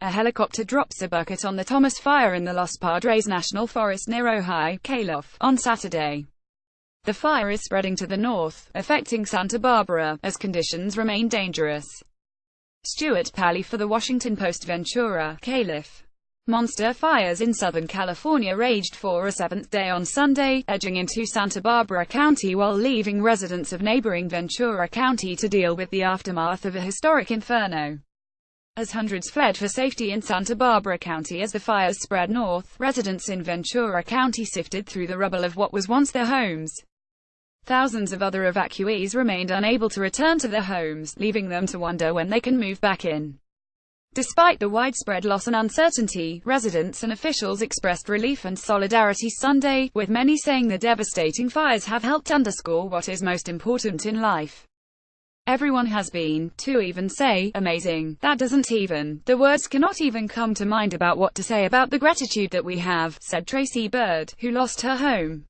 A helicopter drops a bucket on the Thomas Fire in the Los Padres National Forest near Ojai, Calif, on Saturday. The fire is spreading to the north, affecting Santa Barbara, as conditions remain dangerous. Stuart Pally for The Washington Post. Ventura, Calif. Monster fires in Southern California raged for a seventh day on Sunday, edging into Santa Barbara County while leaving residents of neighboring Ventura County to deal with the aftermath of a historic inferno. As hundreds fled for safety in Santa Barbara County as the fires spread north, residents in Ventura County sifted through the rubble of what was once their homes. Thousands of other evacuees remained unable to return to their homes, leaving them to wonder when they can move back in. Despite the widespread loss and uncertainty, residents and officials expressed relief and solidarity Sunday, with many saying the devastating fires have helped underscore what is most important in life. Everyone has been, to even say, amazing. That doesn't even, the words cannot even come to mind about what to say about the gratitude that we have, said Tracy Bird, who lost her home.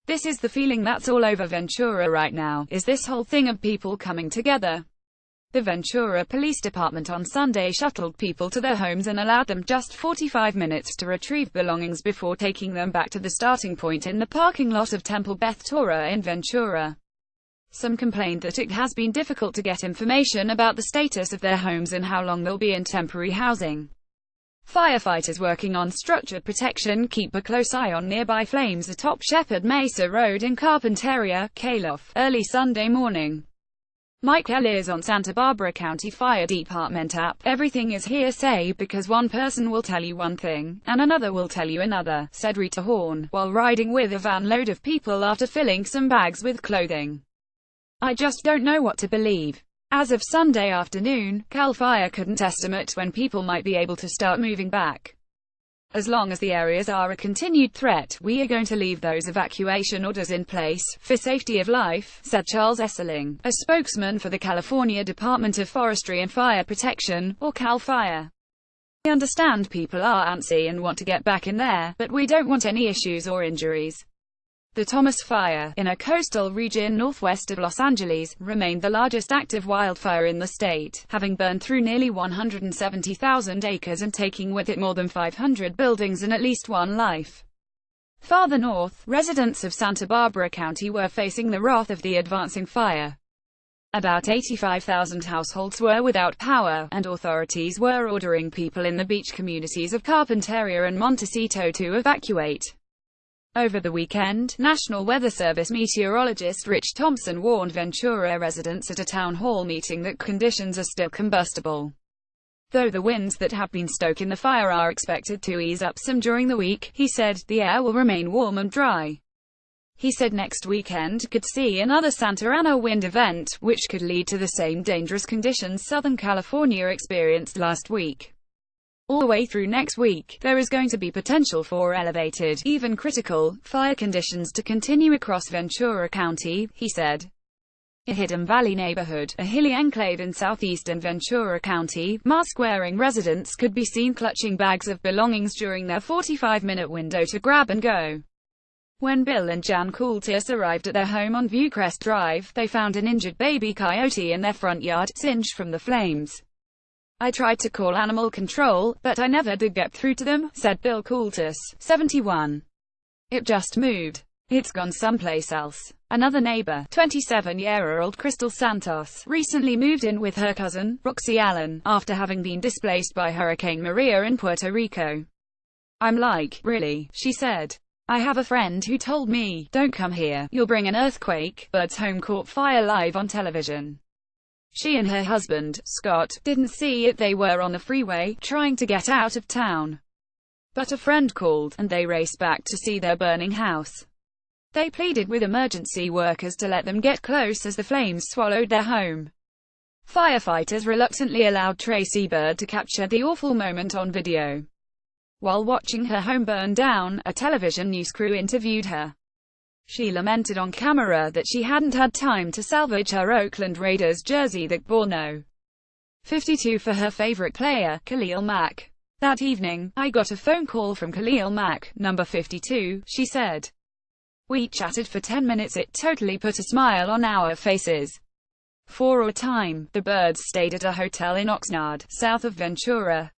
This is the feeling that's all over Ventura right now, is this whole thing of people coming together. The Ventura Police Department on Sunday shuttled people to their homes and allowed them just 45 minutes to retrieve belongings before taking them back to the starting point in the parking lot of Temple Beth Torah in Ventura. Some complained that it has been difficult to get information about the status of their homes and how long they'll be in temporary housing. Firefighters working on structure protection keep a close eye on nearby flames atop Shepherd Mesa Road in Carpinteria, Calif, early Sunday morning. Mike Ellis on Santa Barbara County Fire Department app. Everything is hearsay, because one person will tell you one thing, and another will tell you another, said Rita Horn, while riding with a van load of people after filling some bags with clothing. I just don't know what to believe. As of Sunday afternoon, CAL FIRE couldn't estimate when people might be able to start moving back. As long as the areas are a continued threat, we are going to leave those evacuation orders in place, for safety of life, said Charles Esseling, a spokesman for the California Department of Forestry and Fire Protection, or CAL FIRE. We understand people are antsy and want to get back in there, but we don't want any issues or injuries. The Thomas Fire, in a coastal region northwest of Los Angeles, remained the largest active wildfire in the state, having burned through nearly 170,000 acres and taking with it more than 500 buildings and at least one life. Farther north, residents of Santa Barbara County were facing the wrath of the advancing fire. About 85,000 households were without power, and authorities were ordering people in the beach communities of Carpinteria and Montecito to evacuate. Over the weekend, National Weather Service meteorologist Rich Thompson warned Ventura residents at a town hall meeting that conditions are still combustible. Though the winds that have been stoking the fire are expected to ease up some during the week, he said, the air will remain warm and dry. He said next weekend could see another Santa Ana wind event, which could lead to the same dangerous conditions Southern California experienced last week. All the way through next week, there is going to be potential for elevated, even critical, fire conditions to continue across Ventura County, he said. A Hidden Valley neighborhood, a hilly enclave in southeastern Ventura County, mask-wearing residents could be seen clutching bags of belongings during their 45-minute window to grab and go. When Bill and Jan Coultis arrived at their home on Viewcrest Drive, they found an injured baby coyote in their front yard, singed from the flames. I tried to call animal control, but I never did get through to them, said Bill Coultis, 71. It just moved. It's gone someplace else. Another neighbor, 27-year-old Crystal Santos, recently moved in with her cousin, Roxy Allen, after having been displaced by Hurricane Maria in Puerto Rico. I'm like, really, she said. I have a friend who told me, don't come here, you'll bring an earthquake. Bird's home caught fire live on television. She and her husband, Scott, didn't see it. They were on the freeway, trying to get out of town. But a friend called, and they raced back to see their burning house. They pleaded with emergency workers to let them get close as the flames swallowed their home. Firefighters reluctantly allowed Tracy Bird to capture the awful moment on video. While watching her home burn down, a television news crew interviewed her. She lamented on camera that she hadn't had time to salvage her Oakland Raiders jersey that bore no. 52 for her favorite player, Khalil Mack. That evening, I got a phone call from Khalil Mack, number 52, she said. We chatted for 10 minutes. It totally put a smile on our faces. For a time, the Birds stayed at a hotel in Oxnard, south of Ventura.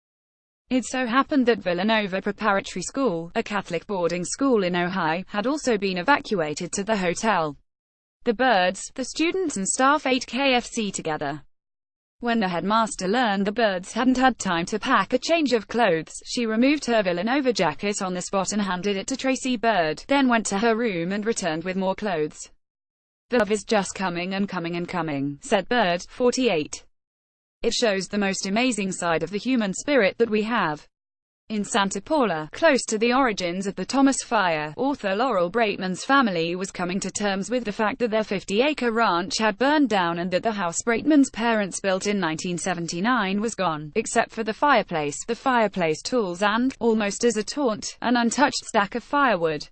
It so happened that Villanova Preparatory School, a Catholic boarding school in Ojai, had also been evacuated to the hotel. The birds, the students and staff ate KFC together. When the headmaster learned the birds hadn't had time to pack a change of clothes, she removed her Villanova jacket on the spot and handed it to Tracy Bird, then went to her room and returned with more clothes. "The love is just coming and coming and coming," said Bird, 48. "It shows the most amazing side of the human spirit that we have." In Santa Paula, close to the origins of the Thomas Fire, author Laurel Braitman's family was coming to terms with the fact that their 50-acre ranch had burned down and that the house Braitman's parents built in 1979 was gone, except for the fireplace tools and, almost as a taunt, an untouched stack of firewood.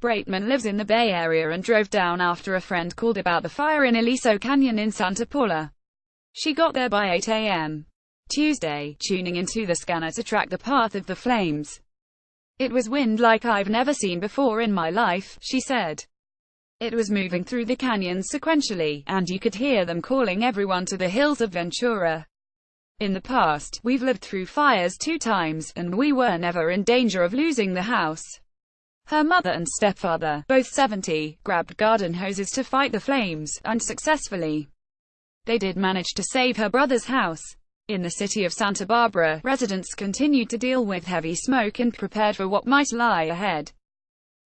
Braitman lives in the Bay Area and drove down after a friend called about the fire in Aliso Canyon in Santa Paula. She got there by 8 a.m. Tuesday, tuning into the scanner to track the path of the flames. "It was wind like I've never seen before in my life," she said. "It was moving through the canyons sequentially, and you could hear them calling everyone to the hills of Ventura. In the past, we've lived through fires 2 times, and we were never in danger of losing the house." Her mother and stepfather, both 70, grabbed garden hoses to fight the flames, unsuccessfully. They did manage to save her brother's house. In the city of Santa Barbara, residents continued to deal with heavy smoke and prepared for what might lie ahead.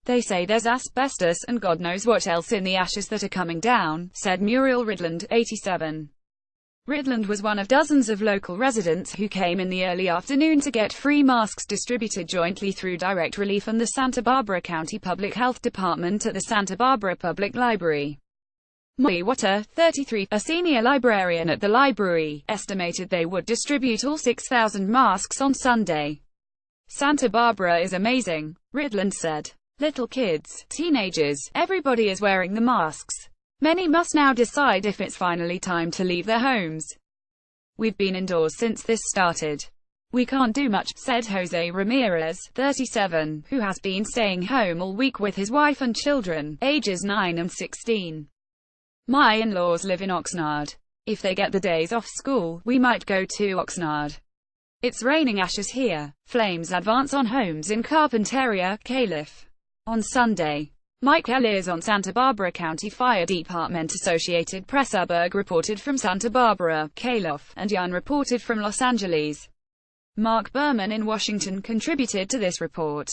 "They say there's asbestos and God knows what else in the ashes that are coming down," said Muriel Ridland, 87. Ridland was one of dozens of local residents who came in the early afternoon to get free masks distributed jointly through Direct Relief and the Santa Barbara County Public Health Department at the Santa Barbara Public Library. Molly Water, 33, a senior librarian at the library, estimated they would distribute all 6,000 masks on Sunday. "Santa Barbara is amazing," Ridland said. "Little kids, teenagers, everybody is wearing the masks. Many must now decide if it's finally time to leave their homes. We've been indoors since this started. We can't do much," said Jose Ramirez, 37, who has been staying home all week with his wife and children, ages 9 and 16. "My in-laws live in Oxnard. If they get the days off school, we might go to Oxnard. It's raining ashes here." Flames advance on homes in Carpinteria, Calif. On Sunday. Mike Ellis on Santa Barbara County Fire Department. Associated Press. Berg reported from Santa Barbara, Calif, and Yan reported from Los Angeles. Mark Berman in Washington contributed to this report.